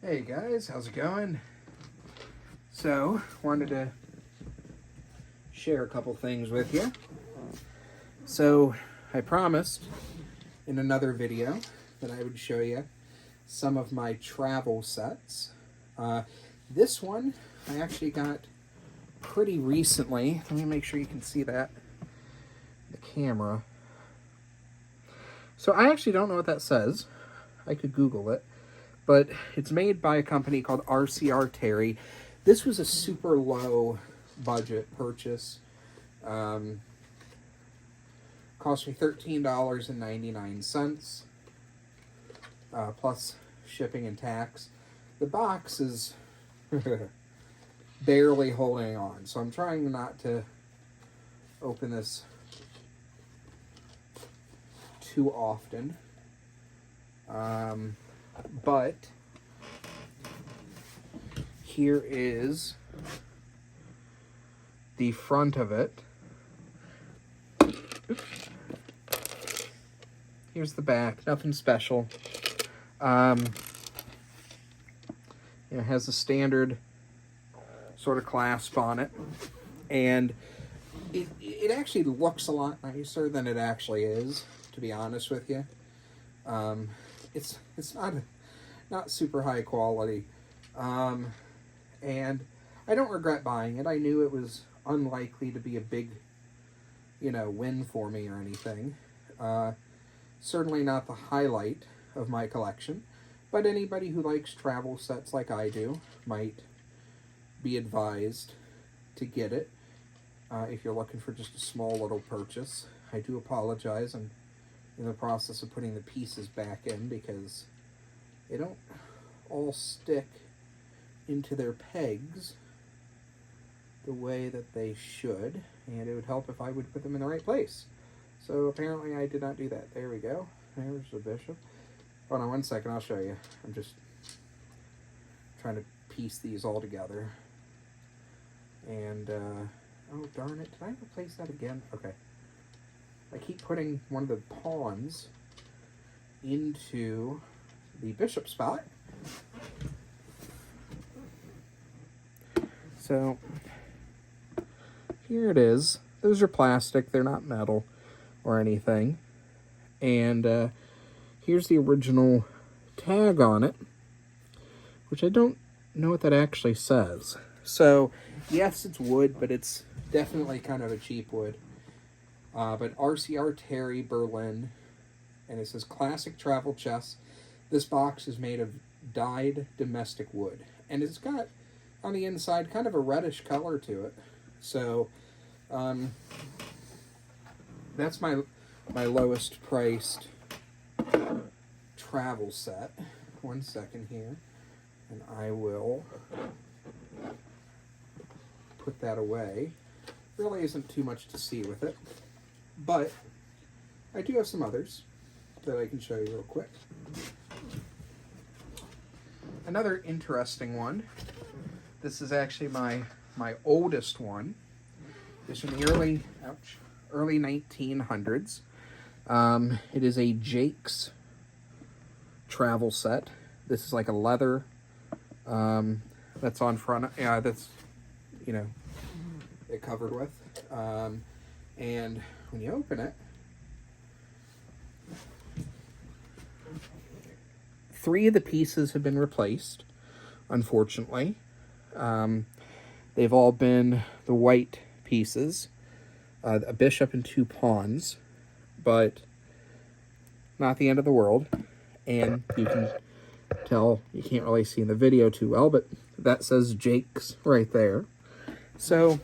Hey guys, how's it going? So, wanted to share a couple things with you. So, I promised in another video that I would show you some of my travel sets. This one I actually got pretty recently. Let me make sure you can see that the camera. So, I actually don't know what that says. I could Google it. But it's made by a company called RCR Terry. This was a super low budget purchase. Cost me $13.99 plus shipping and tax. The box is barely holding on, so I'm trying not to open this too often. But here is the front of it. Oops. Here's the back. Nothing special. It has a standard sort of clasp on it, and it actually looks a lot nicer than it actually is, to be honest with you. It's not super high quality, and I don't regret buying it. I knew it was unlikely to be a big, win for me or anything. Certainly not the highlight of my collection, but anybody who likes travel sets like I do might be advised to get it if you're looking for just a small little purchase. I do apologize. I'm in the process of putting the pieces back in because they don't all stick into their pegs the way that they should, and it would help if I would put them in the right place. So apparently I did not do that. There we go. There's the bishop. Hold on one second, I'll show you. I'm just trying to piece these all together. And, oh darn it, did I replace that again? Okay. I keep putting one of the pawns into the bishop spot. So, here it is. Those are plastic. They're not metal or anything. And here's the original tag on it, which I don't know what that actually says. So, yes, it's wood, but it's definitely kind of a cheap wood. But RCR Terry Berlin, and it says classic travel chess. This box is made of dyed domestic wood, and it's got on the inside kind of a reddish color to it. So that's my lowest priced travel set. One second here, and I will put that away. Really isn't too much to see with it. But I do have some others that I can show you real quick. Another interesting one. This is actually my oldest one. It's from the early 1900s. It is a Jake's travel set. This is like a leather that's on front. That's it covered with. And when you open it, 3 of the pieces have been replaced, unfortunately. They've all been the white pieces, a bishop and 2 pawns, but not the end of the world. And you can tell, you can't really see in the video too well, but that says Jake's right there. So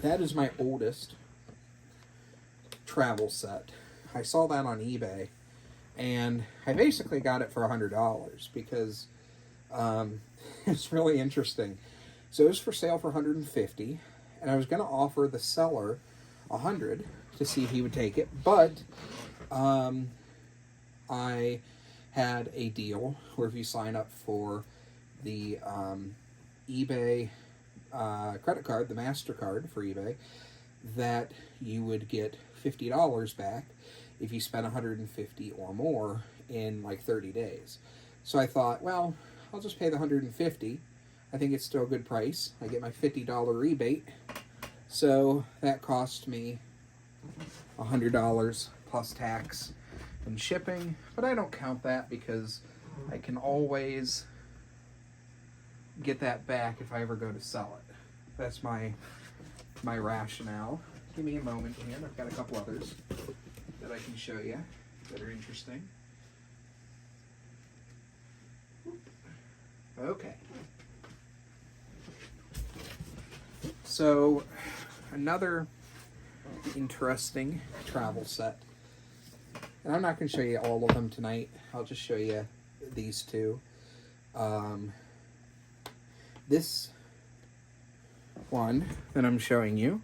that is my oldest travel set. I saw that on eBay, and I basically got it for $100 because it's really interesting. So it was for sale for $150, and I was going to offer the seller $100 to see if he would take it, but I had a deal where if you sign up for the eBay credit card, the MasterCard for eBay, that you would get $50 back if you spent $150 or more in like 30 days. So I thought, well, I'll just pay the $150. I think it's still a good price. I get my $50 rebate. So that cost me $100 plus tax and shipping. But I don't count that because I can always get that back if I ever go to sell it. That's my rationale. Give me a moment here. I've got a couple others that I can show you that are interesting. Okay. So, another interesting travel set. And I'm not going to show you all of them tonight. I'll just show you these two. This one that I'm showing you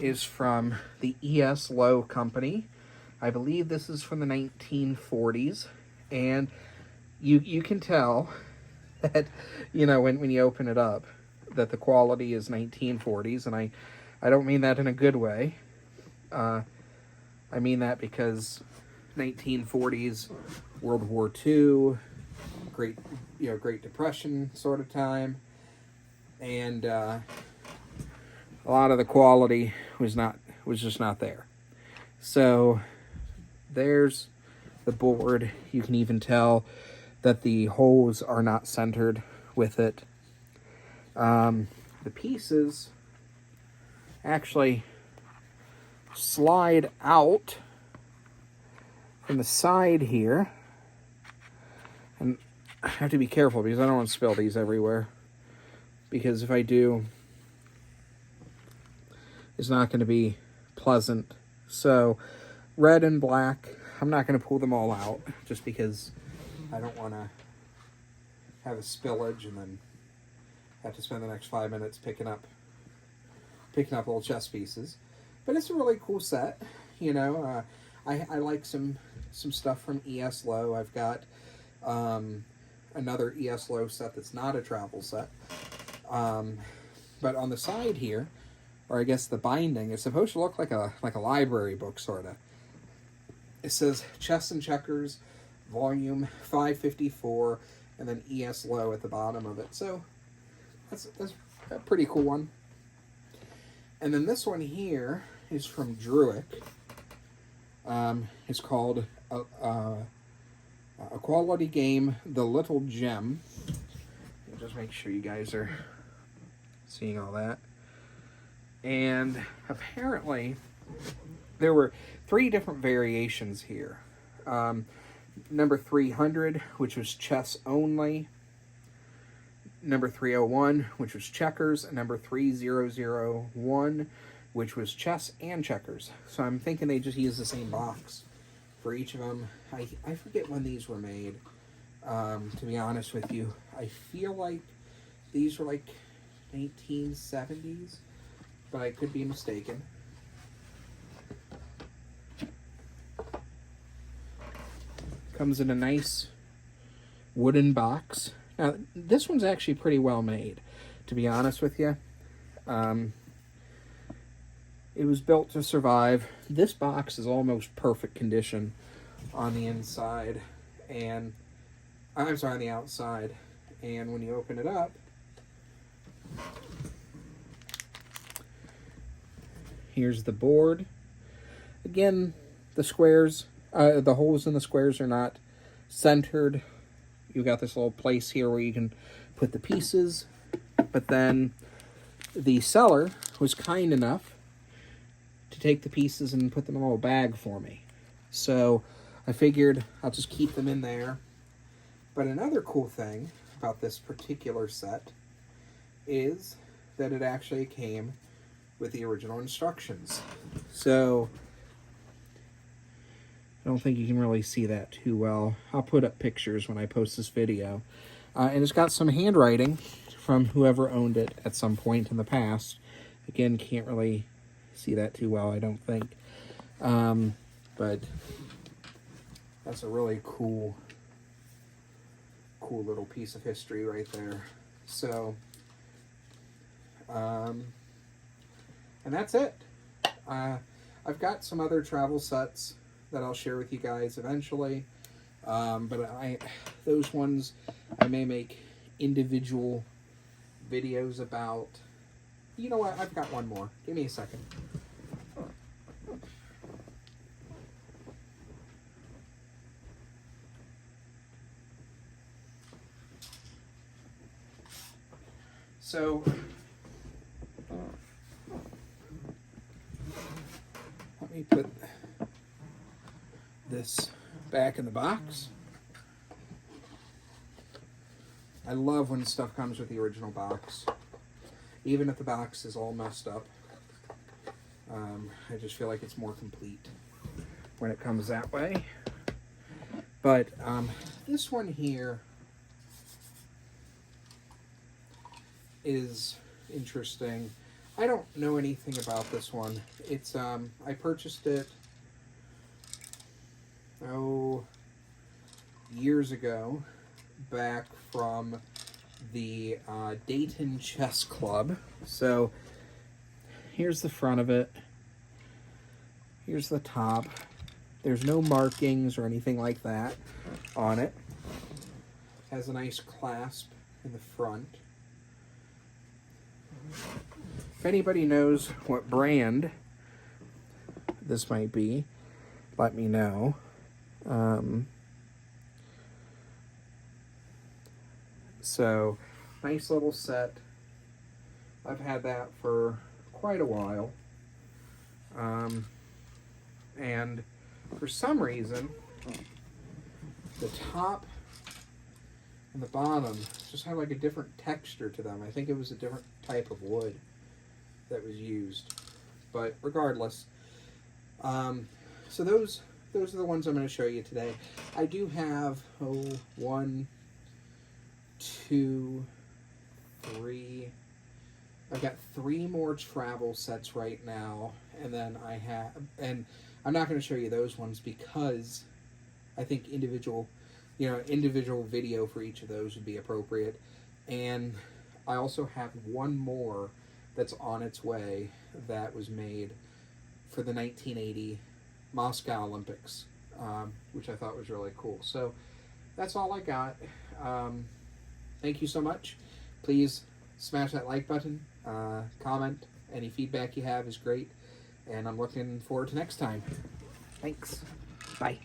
is from the E.S. Lowe Company. I believe this is from the 1940s. And you can tell that, you know, when you open it up, that the quality is 1940s, and I don't mean that in a good way. I mean that because 1940s, World War II, Great Depression sort of time, and a lot of the quality was just not there. So there's the board. You can even tell that the holes are not centered with it. The pieces actually slide out from the side here, and I have to be careful because I don't want to spill these everywhere, because if I do, it's not going to be pleasant. So red and black, I'm not going to pull them all out just because I don't want to have a spillage and then have to spend the next 5 minutes picking up little chess pieces. But it's a really cool set, you know. I like some stuff from E.S. Lowe. I've got another E.S. Lowe set that's not a travel set. But on the side here, or I guess the binding, is supposed to look like a library book, sort of. It says Chess and Checkers, volume 554, and then E.S. Lowe at the bottom of it. So that's a pretty cool one. And then this one here is from Druick. It's called A Quality Game, The Little Gem. Just make sure you guys are seeing all that. And apparently there were 3 different variations here. Number 300, which was chess only. Number 301, which was checkers. And number 3001, which was chess and checkers. So I'm thinking they just used the same box for each of them. I forget when these were made, to be honest with you. I feel like these were like 1970s, but I could be mistaken. Comes in a nice wooden box. Now, this one's actually pretty well made, to be honest with you. It was built to survive. This box is almost perfect condition on the inside, and I'm sorry, on the outside. And when you open it up, here's the board. Again, the squares, the holes in the squares are not centered. You got this little place here where you can put the pieces, but then the seller was kind enough to take the pieces and put them in a little bag for me. So I figured I'll just keep them in there. But another cool thing about this particular set is that it actually came with the original instructions. So I don't think you can really see that too well. I'll put up pictures when I post this video. And it's got some handwriting from whoever owned it at some point in the past. Again, can't really see that too well, I don't think. But that's a really cool little piece of history right there. So, and that's it. I've got some other travel sets that I'll share with you guys eventually. But those ones, I may make individual videos about. You know what? I've got one more. Give me a second. So, let me put this back in the box. I love when stuff comes with the original box. Even if the box is all messed up, I just feel like it's more complete when it comes that way. But this one here is interesting. I don't know anything about this one. It's I purchased it years ago, back from the Dayton Chess Club. So here's the front of it. Here's the top. There's no markings or anything like that on it. Has a nice clasp in the front. If anybody knows what brand this might be, let me know. So, nice little set. I've had that for quite a while. And for some reason, the top and the bottom just have like a different texture to them. I think it was a different type of wood that was used. But regardless, so those are the ones I'm going to show you today. I do have, 1, 2, 3. I've got 3 more travel sets right now, and then and I'm not going to show you those ones because I think individual video for each of those would be appropriate. And I also have one more that's on its way that was made for the 1980 Moscow Olympics, which I thought was really cool. So that's all I got. Thank you so much. Please smash that like button, comment. Any feedback you have is great. And I'm looking forward to next time. Thanks. Bye.